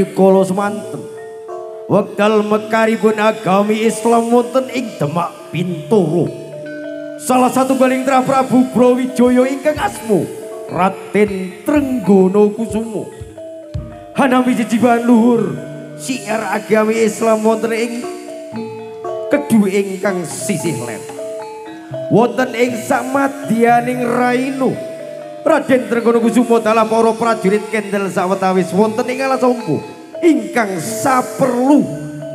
inggih kala semanten wekdal mekaripun agami Islam wonten ing Demak Bintoro. Salah satu baling Prabu Brawijaya ingkang asma Raden Trenggono Kusumo. Hanami jejiban luhur siar agami Islam wonten ing kedue ingkang sisih len. Wonten ing samadyaning raino Raden Trenggono Kusumo dalam para prajurit kendel sawetawis wonten ing alas ombo ingkang saperlu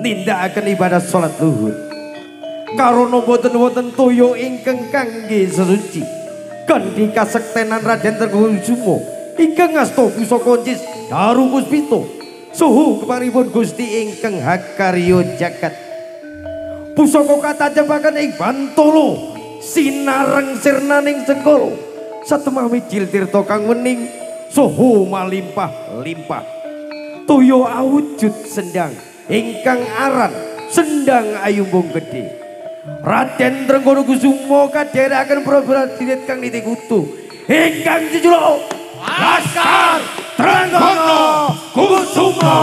nindakaken ibadah salat luhur. Karana boten wonten toya ingkang kangge sesuci kanthi kasektenan Raden Trenggono Kusumo ingkang ngasta pusaka Cis Daru Puspita suhu keparipun Gusti ingkang hakarya jagat. Pusaka katajepaken ing Bantala sinareng sirnaning Sengkala satemah mijil tirta kang wening suhu malimpah-limpah. Toya awujud sendang ingkang aran Sendang Ayumbung Gedhe. Raden Trenggono Kusumo kadherekaken prajurit kang niti kutu ingkang jujuluk Laskar Trenggono Kusumo.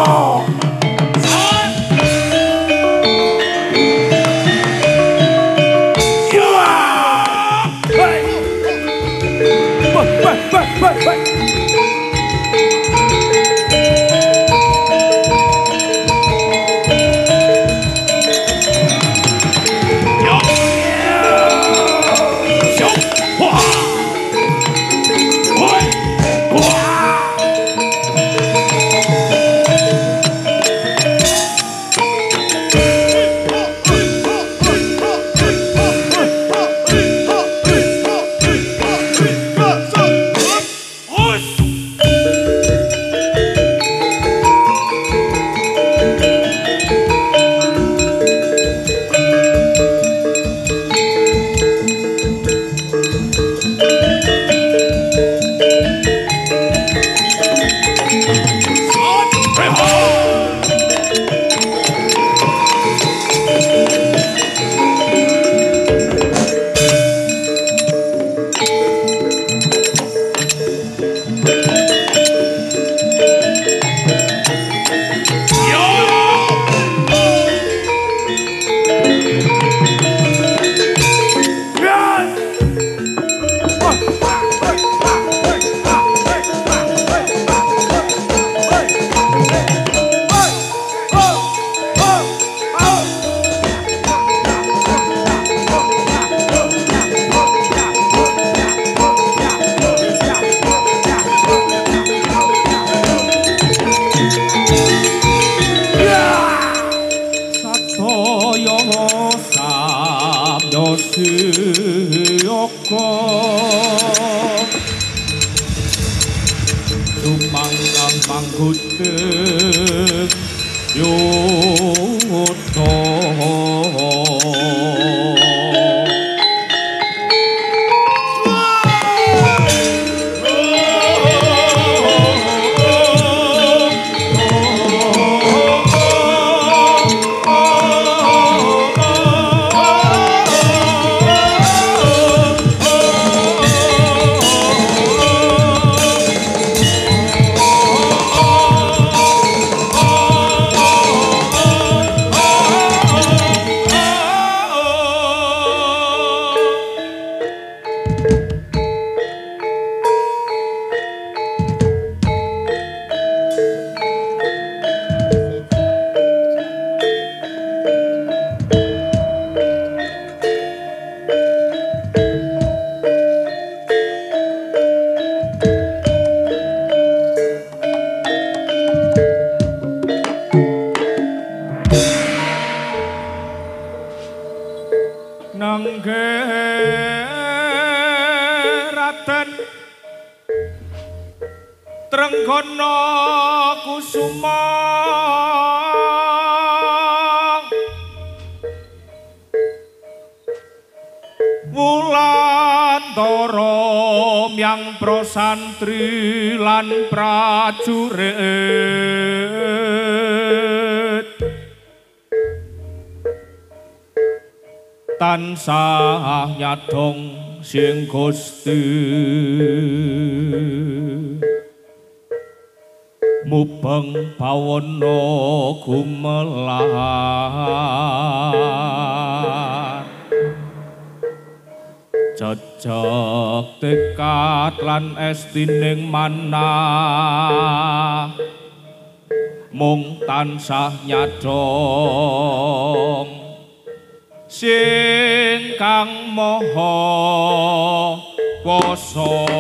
Trenggono Kusumo Wulandara myang prosantri lan prajurit tansah nyadong sing Gusti mubeng bawana gumelar jajak tekad lan estining manah mung tansah nyadong sing kang maha kuwasa.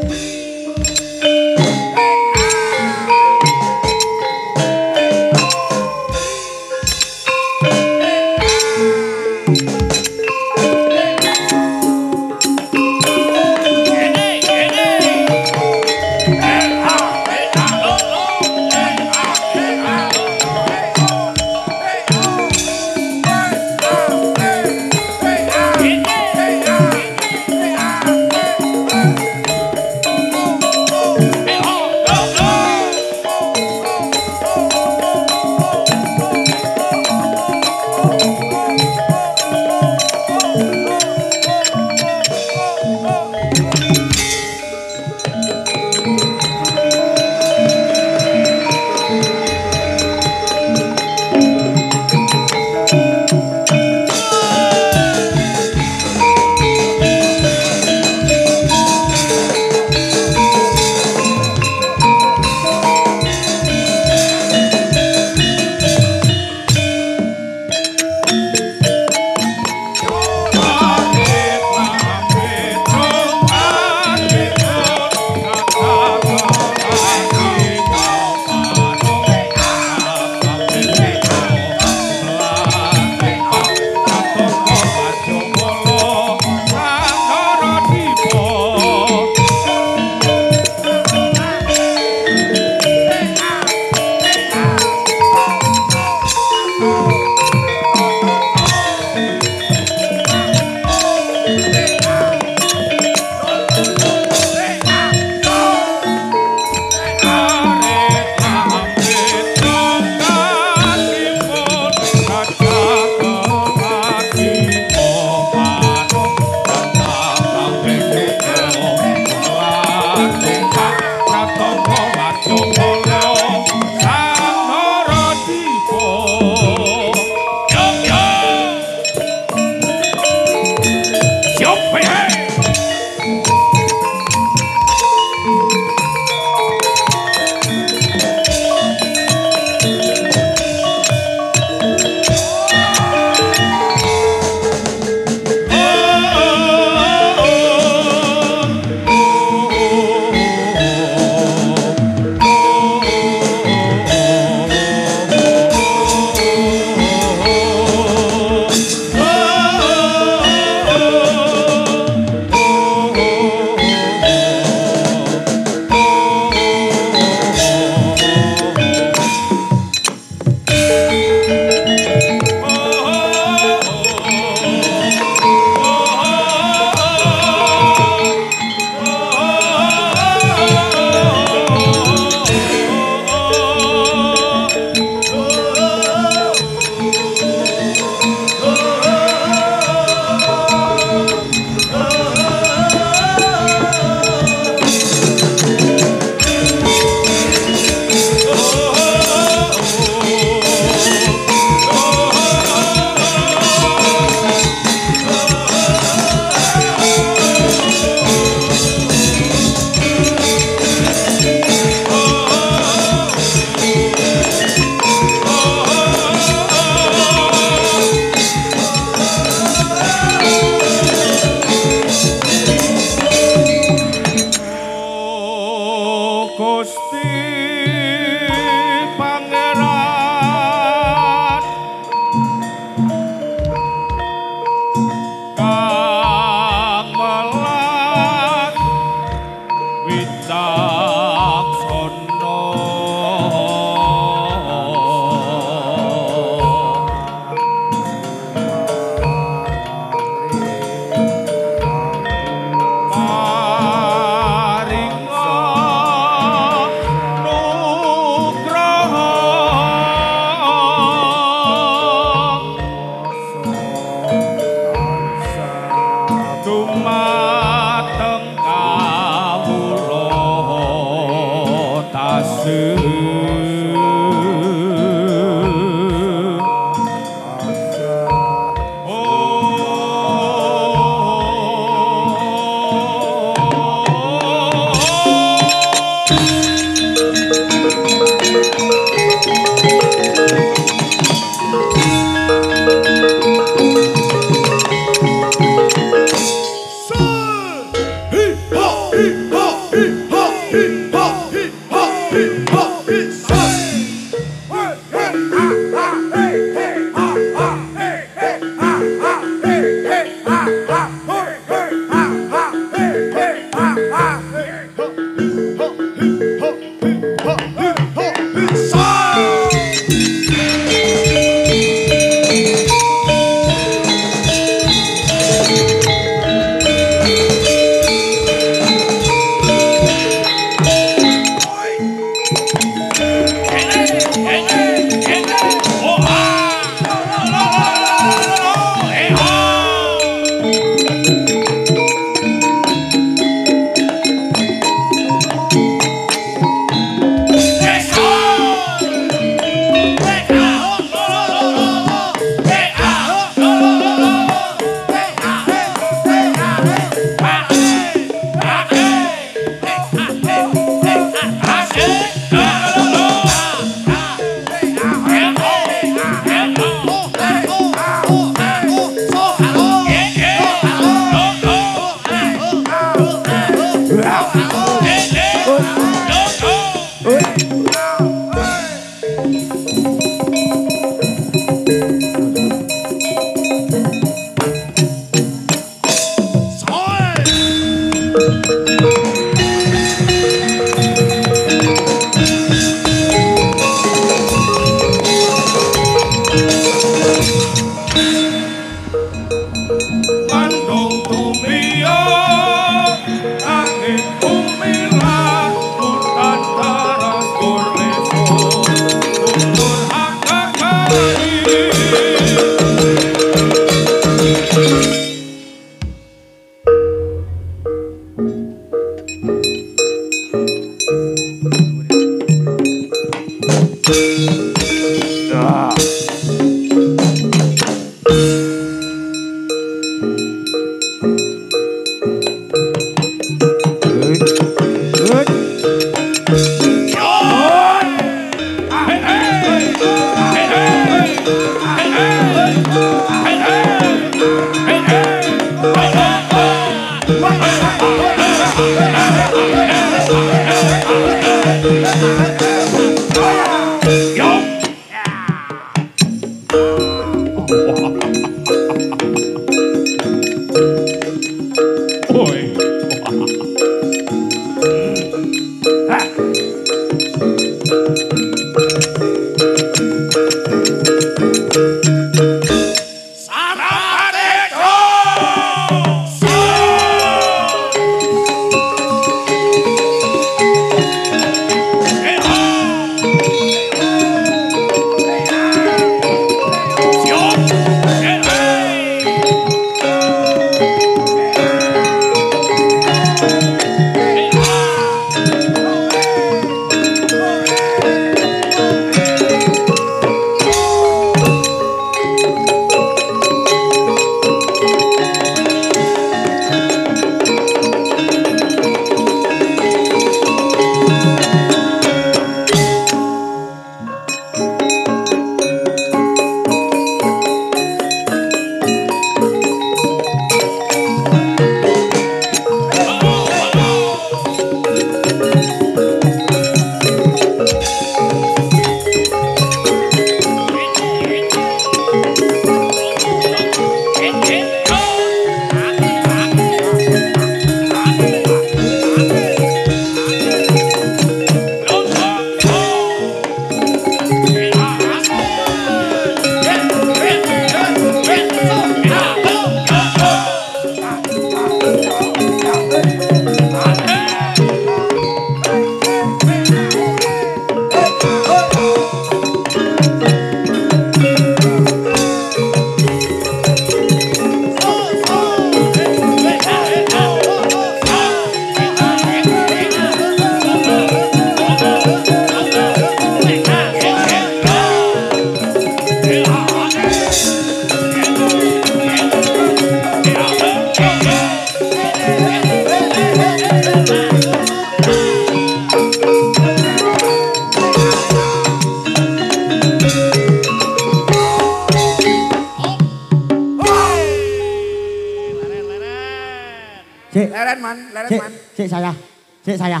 Cek saya.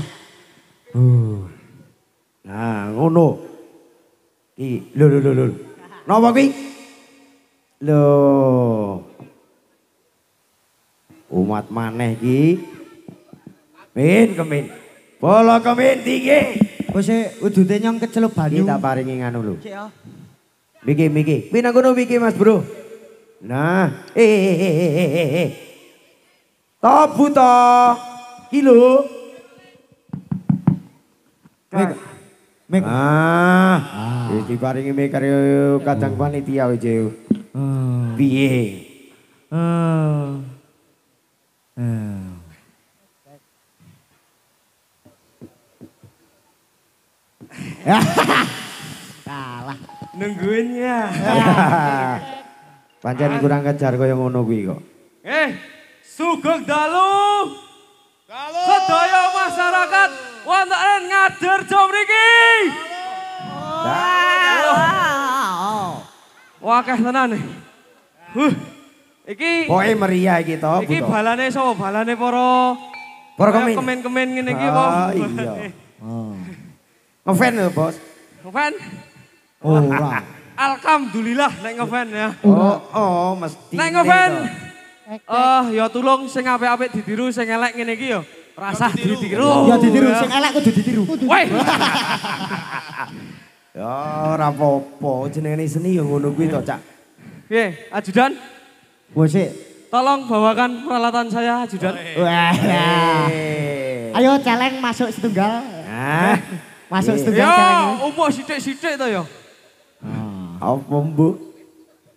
Nah, ngono. Ki, lho. Napa kuwi? Lho. Umat maneh ki. Kemin. Bola kemin tinggi. Wis udute nyong kecelup banyu. Kita paringi nganu lho. Cek ya. Miki. Kuwi nang kono miki Mas Bro. Nah, Tobu to. Ki lho. Mek. Wis diparingi mik karo kadang panitia wis. Piye? Kalah. Nungguin ya. Pancen kurang kejar kaya ngono kuwi kok. Sugeng dalu. Sedaya masyarakat wonten ngader jam mriki. Wakeh tenan. Iki Pokoke meriah iki to. Iki balane sapa? Balane para kemin. kemen-kemen ngene iki apa? Iya. Ngefan lho, Bos. Ngefan? Ora. Alhamdulillah nek ngefan ya. Oh, mesti. Nek ngefan. Ya tulung sing apik-apik ditiru, sing elek ngene iki ya. Rasah ditiru. Ya ditiru, sing elek kudu ditiru. Woi. Ya ora apa-apa, jenenge seni ya ngono kuwi to, Cak. Piye, Ajudan? Wes Tolong bawakan peralatan saya, Ajudan. Wah. Ayo celeng masuk setunggal. Masuk setunggal celeng. Ya, umuk sithik-sithik to ya. Apa, Mbok?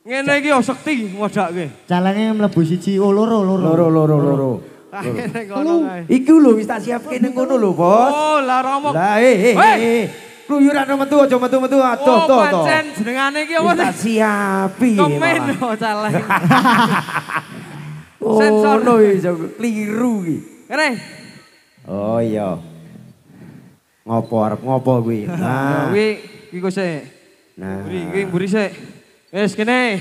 Ngene iki ya sekti ngodake. Celenge mlebu siji loro. Loro. Ngene kono kae. Iku lho wis tak siapke ning kono lho, Bos. Oh, lah romo. Lah kluyuran metu aja metu atuh to. Pancen jenengane iki apa Wis tak siapi. Komen celeng. Sensor no iso kliru iki. Kene. Oh iya. Ngopo arep ngopo kuwi? Nah. Kuwi kok sik. Nah. Mburi sik. Wis kene.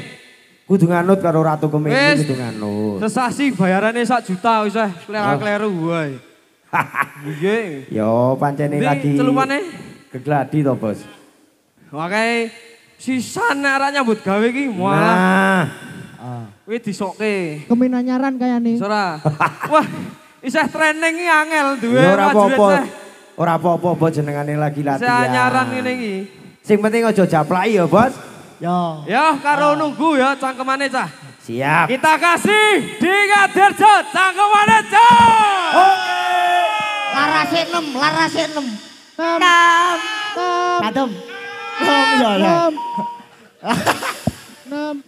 Kudu nganut karo Ratu Kemini Wis. kudu nganut. Sesasi bayarannya 1 juta wis kleru wae. Iya. Yo pancene Ndi lagi celupane? gegladi to, Bos. Wakai sisan nek arek nyambut gawe iki malah Nah, kuwi disokke. Keminanyaran kayane. Ora. Wah, isih training iki angel duwe ya ora prajurit apa-apa. seh. Ora apa-apa, Bos, jenengane lagi Isih latihan. anyaran ngene iki. Sing penting aja japlaki ya, Bos. Yo. Ya karo nunggu ya cangkemane cah. Siap. Kita kasih di Kadirjo cangkemane cah. Larase 6, larase 6. 6. Kadem. 6 ya. 6.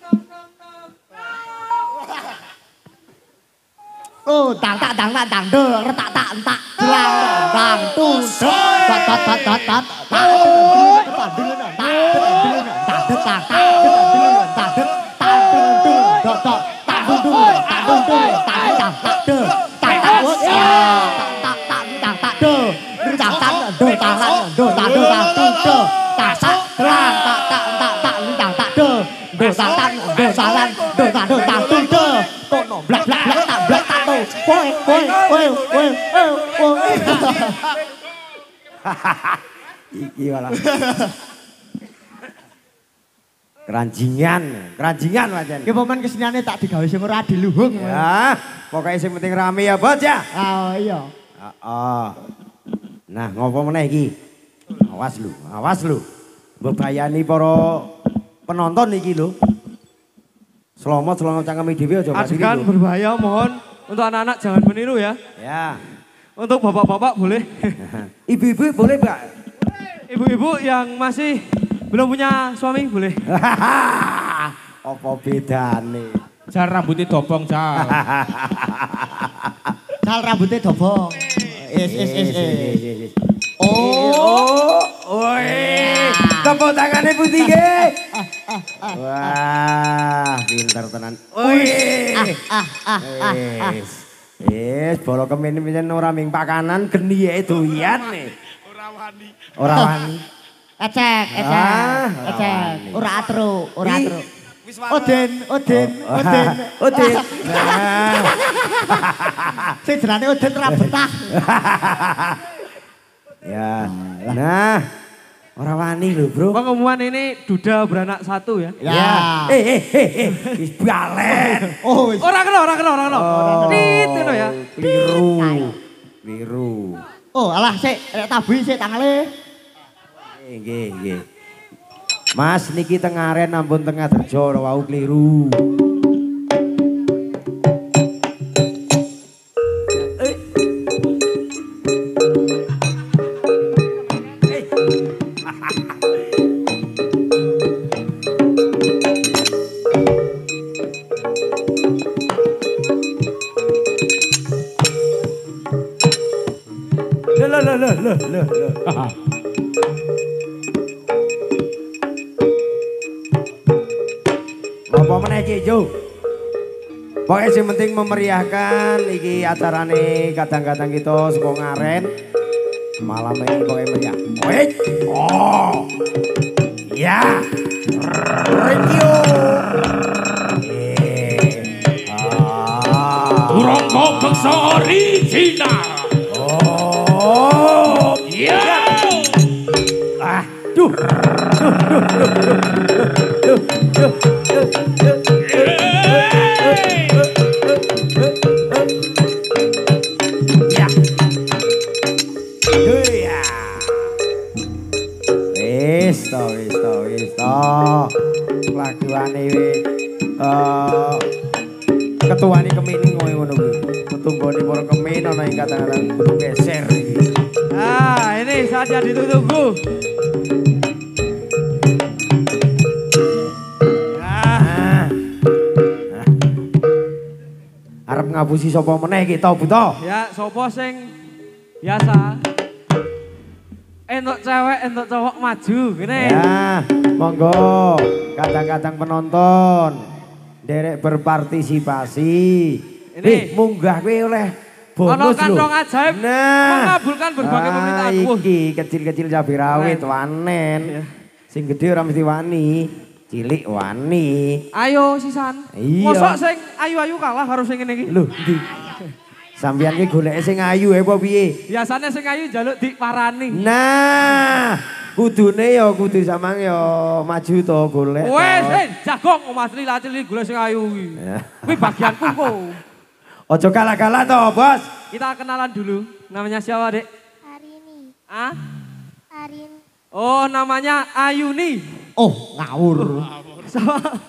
Oh, dang tak dang tak dang de, retak tak entak, jelang dang tu dot dot dot dot dot. Iki malah. Keranjingan pancen. Ki momen keseniane tak digawe sing ora diluhung. Ya, pokoknya sing penting rame ya, Bos ya. Oh iya. Heeh. Nah, ngopo meneh iki? Awas lu. Bebayani para penonton iki lho. Selomot cangkeme dhewe aja mati Adegan lho. berbahaya mohon untuk anak-anak jangan meniru ya. Ya. Untuk bapak-bapak boleh. Ibu-ibu boleh, Mbak? Ibu-ibu yang masih belum punya suami boleh. Apa bedane? Jar rambutnya dobong jar. Sal rambutnya dobong. Oh, woi. Tepuk tangannya putih ge. Wah, pinter tenan. Woi. Bolo kemini pancen ora ming pakanan geni ae doyan nih. Ora wani. Ecek. Ora atru. Odin. Nah. Sing jenenge Odin ora betah. Ya. Nah. Ora wani lho, Bro. Pengumuman ini duda beranak 1 ya. Ya. Wis balen. Oh, wis. Orang kena. Tit ngono ya. Keliru. Oh, alah sik, nek tabuhi sik tangale. Nggih. Mas niki teng aren ampun tengah Terjo wau keliru. Loh. Apa meneh Cik Jo? Pokoknya sing penting memeriahkan iki acarane kadang-kadang kita saka ngaren. Malam ini pokoknya meriah. Wait. Oh. Ya. Radio. Turangga bangsa original. Oh. Ya. Duh. Ya. Ya. Wis to. Laguane ketuane Kemini ngono kuwi. Ketunggone para Kemin ana ing kadang-kadang kudu geser iki. Nah, ini saatnya ditunggu. Arep ngapusi sapa meneh iki to, Buto? Ya, sapa sing biasa entuk cewek, entuk cowok maju, gini. Ya, monggo kadang-kadang penonton derek berpartisipasi. Ini. Munggah kowe oleh Ono bonus lho. kantong ajaib mengabulkan berbagai permintaan. Iki kecil-kecil cabai rawit wanen. Iya. Sing gede ora mesti wani. cilik wani. Ayo sisan. Iya. Mosok sing ayu-ayu kalah karo sing ngene iki. Lho, ndi? Sampeyan ki goleke sing ayu apa piye? Biasane sing ayu njaluk diparani. Nah, kudune ya kudu samang ya maju to golek. Wes, jagong Mas Li lacili golek sing ayu kuwi. Kuwi bagianku kok. Ojo kalah-kalah to, Bos. Kita kenalan dulu. Namanya siapa, Dek? Arini. Ah? Arin. Oh, namanya Ayuni. Oh, ngawur.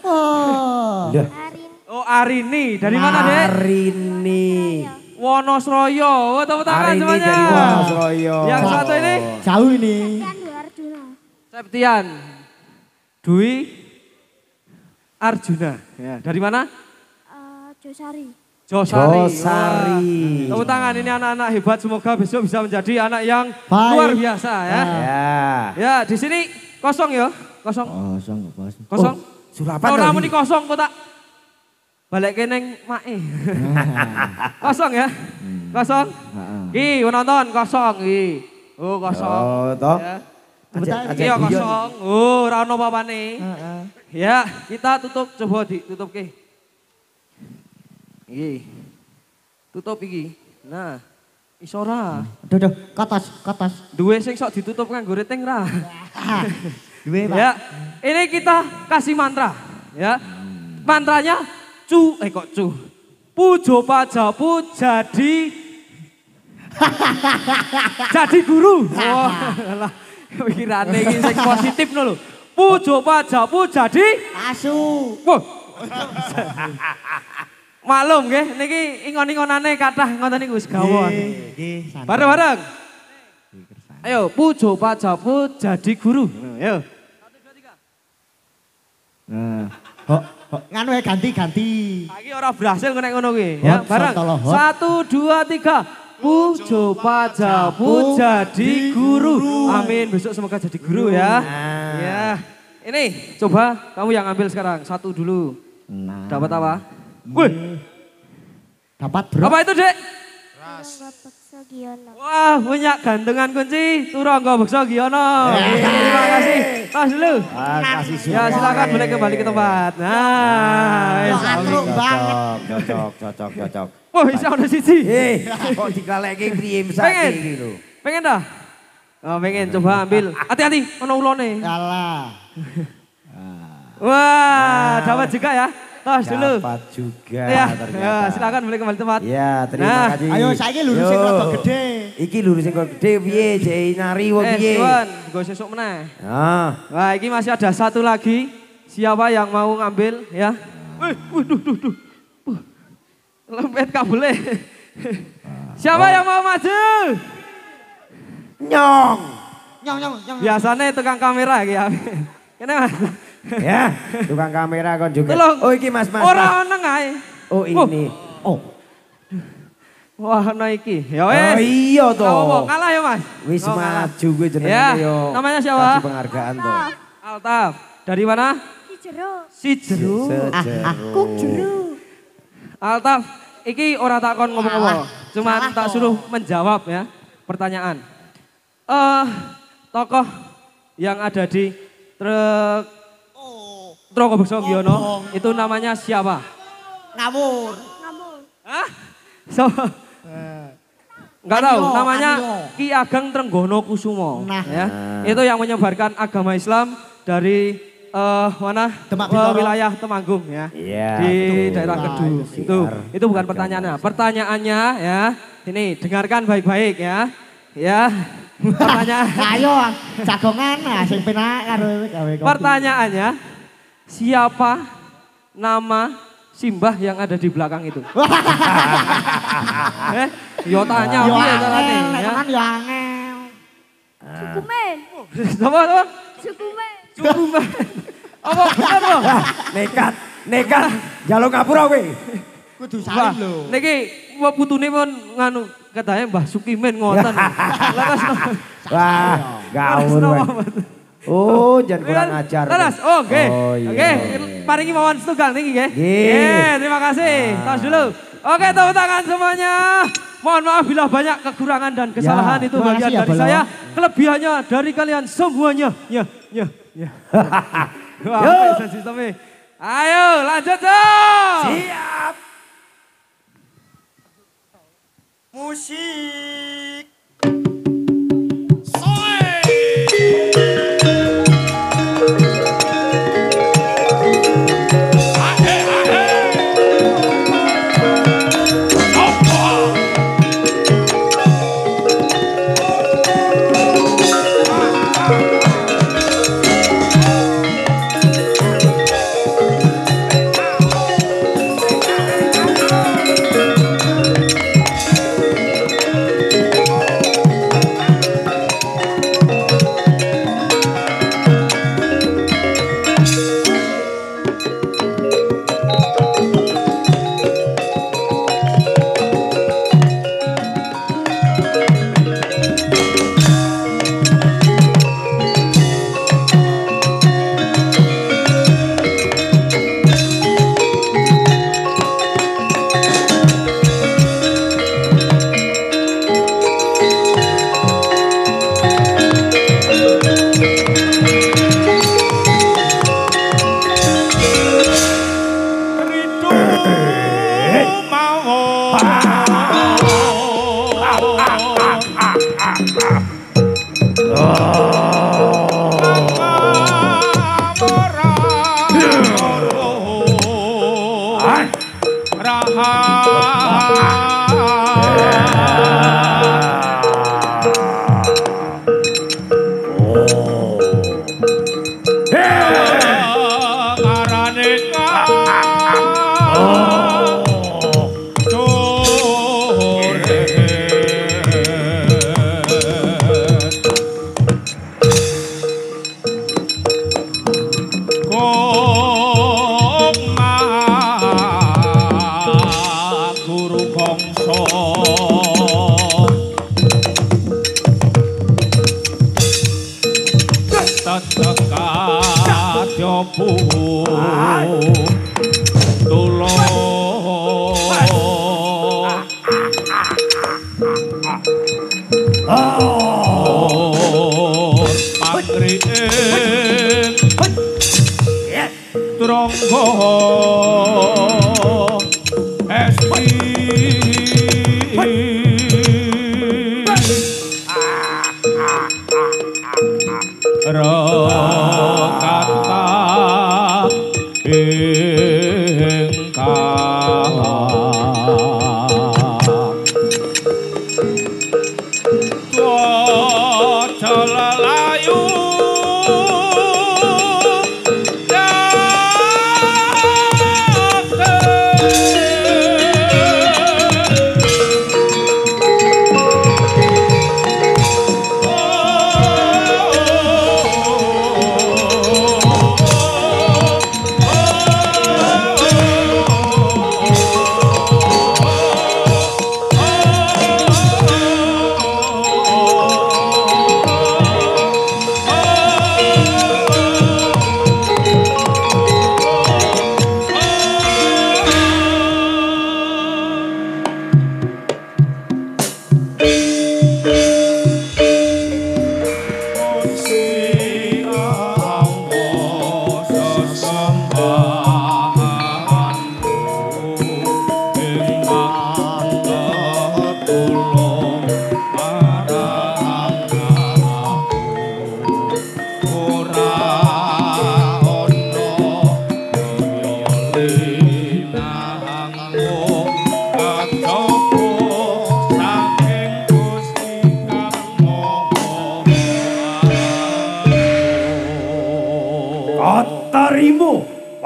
Oh. Lah, Arin. Oh, Arini. Dari mana, Dek? Arini. Wonosroyo. Oh, tepuk tangan Arini semuanya. dari Wonosroyo. Yang satu ini? Jauh ini. Kan dua Arjuna. Septian. Dwi Arjuna. Ya, dari mana? Josari. Josari. Josari. Wah. Tepuk tangan, ini anak-anak hebat. Semoga besok bisa menjadi anak yang Baik. luar biasa ya. Ya. Ya, di sini kosong ya. Kosong. Kosong, Bos. Kosong. Surapan Ora tadi. muni kosong kok tak balik neng mae. Kosong ya. Kosong. Ki penonton kosong ki. Oh kosong. Oh, toh. Ya. Betul. Iya kosong. Oh ora ono apa-apane. Ya, kita tutup coba ditutup ki. Iki. Tutup iki. Nah, iso ora. Duh, kotos, kotos. Duwe sing sok ditutup nganggo reteng ra. Duwe, Pak. Ya, ini kita kasih mantra, ya. Mantranya kok cu. Pujo pajapu jadi jadi guru. Wah, lah pikirane iki sing positif lho. Pujo pajapu jadi Asu. wah. Maklum nggih, niki ingon-ingonane kathah ngoten niku wis gawon. Nggih, santai. Bareng-bareng. Ayo, pujo pajapu jadi guru. Ayo. Nah, nganu ya ganti-ganti. Lagi orang berhasil kena ngono kuwi. Ya, Hot, bareng. sontolo, hot. 1 2 3. Pujo pajapu jadi guru. Amin. Besok semoga jadi guru ya. Ya. Ini coba kamu yang ambil sekarang. 1 dulu. Nah. Dapat apa? Wih, Dapat, Bro. apa itu, Dek? Turangga Beksa Giono. Wah, punya gantungan kunci Turangga Beksa Giono. Terima kasih. Tas dulu. Kasih Ya, silakan boleh kembali ke tempat. Nah, wis, amin. Cocok. Wah, bisa ono siji. Kok dikaleke priye mesake Pengen? iki lho. Pengen dah? Oh, pengen coba ambil. Hati-hati, ono ulone. Alah. Wah, dapat juga ya. Tos dulu. Dapat juga Ya, ternyata. ya, silakan boleh kembali tempat. Ya, terima Nah, kasih. Ayo saiki lurus sing Yo. rada gede. Iki lurus sing rada gede piye, jek nari wae piye? Siwan, gue sesuk meneh. Ah, Wah, ini masih ada satu lagi. Siapa yang mau ngambil ya? Wih, duh. Lempet kabelnya. Siapa yang mau maju? nyong. Nyong. Biasanya tukang kamera ya. Ini Mas. Ya, tukang kamera kon juga. Tolong. Oh iki Mas. Orang neng ae. Oh ini. Oh, Wah, no iki. Ya Oh wes. iya Nggak apa-apa, toh. kalah ya Mas. Wis Oh, kalah. maju gue jenenge Ya, yo. namanya siapa? Kasih penghargaan toh. Altaf. Dari mana? Di jero. Si Jeru. Sejeru. Kuk jero. Altaf, iki orang takon ngomong-ngomong. Cuma Salah tak toh. suruh menjawab ya pertanyaan. Tokoh yang ada di Turangga Beksa Giono itu namanya siapa? ngawur. Ngamun. Hah? So, Enggak tahu, Anyo, namanya Anyo. Ki Ageng Trenggono Kusumo. Nah. Ya. Itu yang menyebarkan agama Islam dari mana? Demak Bintoro. Wilayah Temanggung ya. Iya. Di betul. daerah Wah, Kedu. itu Itu bukan pertanyaannya. Pertanyaannya ya, ini dengarkan baik-baik ya. Ya. Pertanyaan. Ayo jagongan nah sing penak karo gawe kopi. Pertanyaannya, siapa nama simbah yang ada di belakang itu? Yo tanya Yo piye angel, carane nek ya. tenan yo angel. Sukumen. Apa? Sukumen. Cukup. Apa bener loh? Nekat. Jaluk ngapura kowe. Kudu Wah, salim lho. niki putune pun nganu katanya Mbah Sukimen ngoten. Lantas Wah, gaul kowe. Oh, jangan kurang ajar. Terus, oke. Oh, iya. Oke, paringi mawon setunggal niki nggih. Nggih. Terima kasih. Tos dulu. Oke, tepuk tangan semuanya. Mohon maaf bila banyak kekurangan dan kesalahan itu terima bagian kasih ya, dari Balo. saya. Kelebihannya dari kalian semuanya. Ya. Wah, Yo. apa sistemnya? Ayo lanjut dong. Siap. Musik.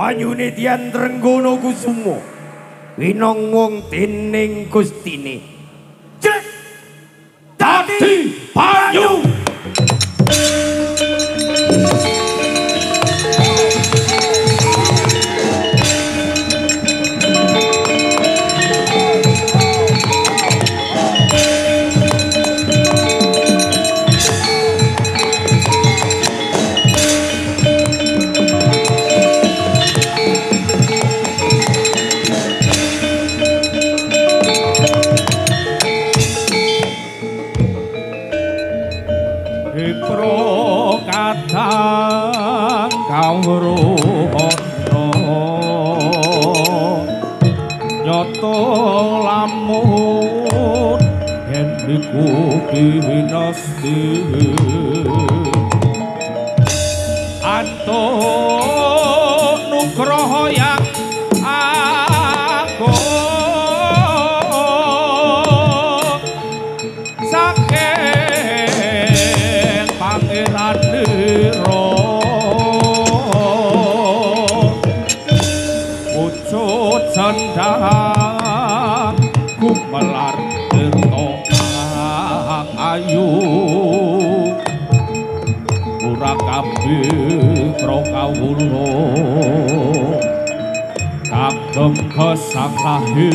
Banyune Dian Trenggono Kusumo winong wong dening Gustine Jek dadi banyu. nugroho yang agung saking pangeran nira wujud sandang gumelar tirta kang ayu ora kabeh prakawula kagem kesakrahe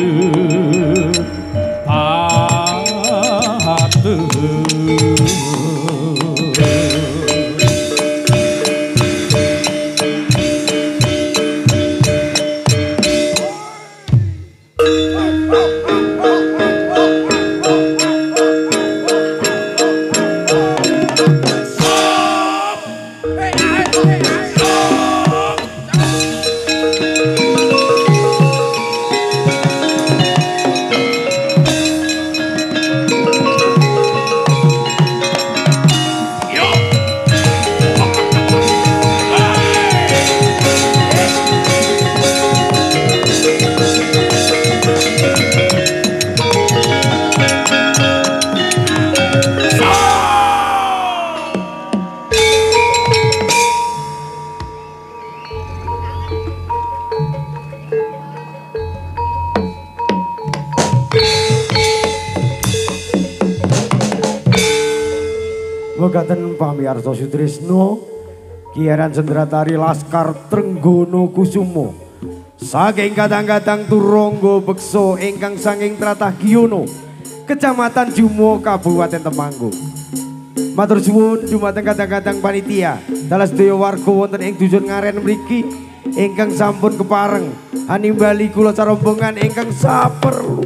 Wekaten pamirsa Sutrisno Kiaran Sendratari Laskar Trenggono Kusumo saking kadang-kadang Turangga Beksa ingkang saking Tratah Giyono Kecamatan Jumo Kabupaten Temanggung. Matur suwun dumateng kadang-kadang panitia dalah sedaya warga wonten ing dusun ngaren mriki ingkang sampun kepareng hanimbali kula sarombongan ingkang saperlu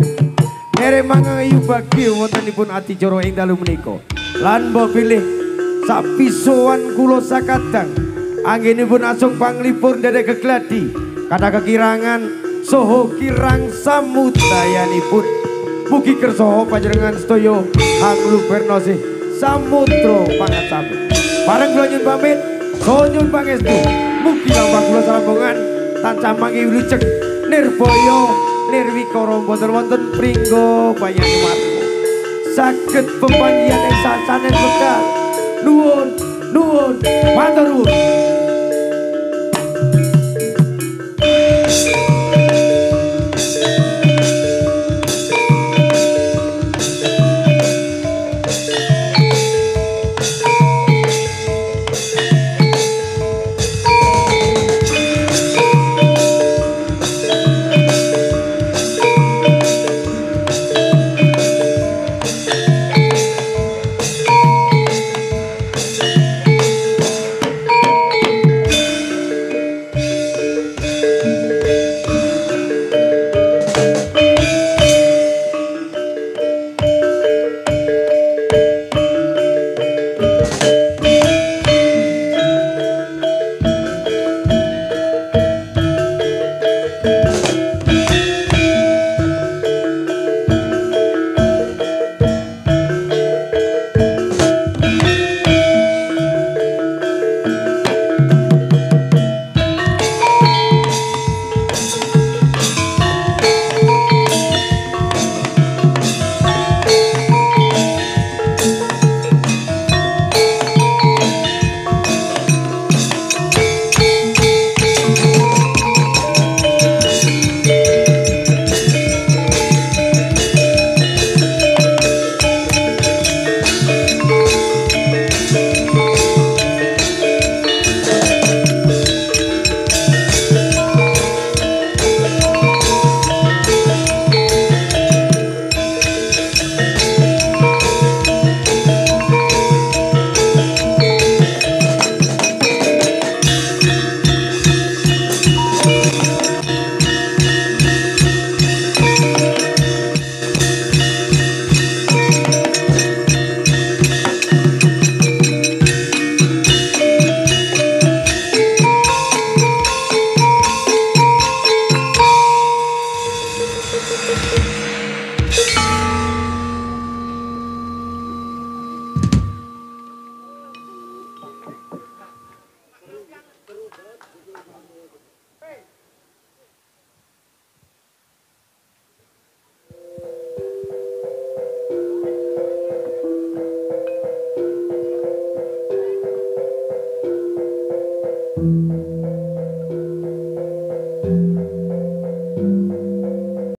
nere mangayu bagya wontenipun adicara ing dalu menika. Lan mbok pilih sapisowan kula sakadang anggenipun asung panglipur Dedek Gegladi kada kekirangan soho kirang samudayanipun mugi kersa panjenengan sedaya hangluberna sih samudra pangasamu bareng kula nyuwun pamit saha nyuwun pangestu mugi lambang kula sarombongan tansah mangke wilujeng nirbaya nirwikara boten wonten pringga panjenengan saged pepanggihan ing sasanen wekdal nuwun matur nuwun.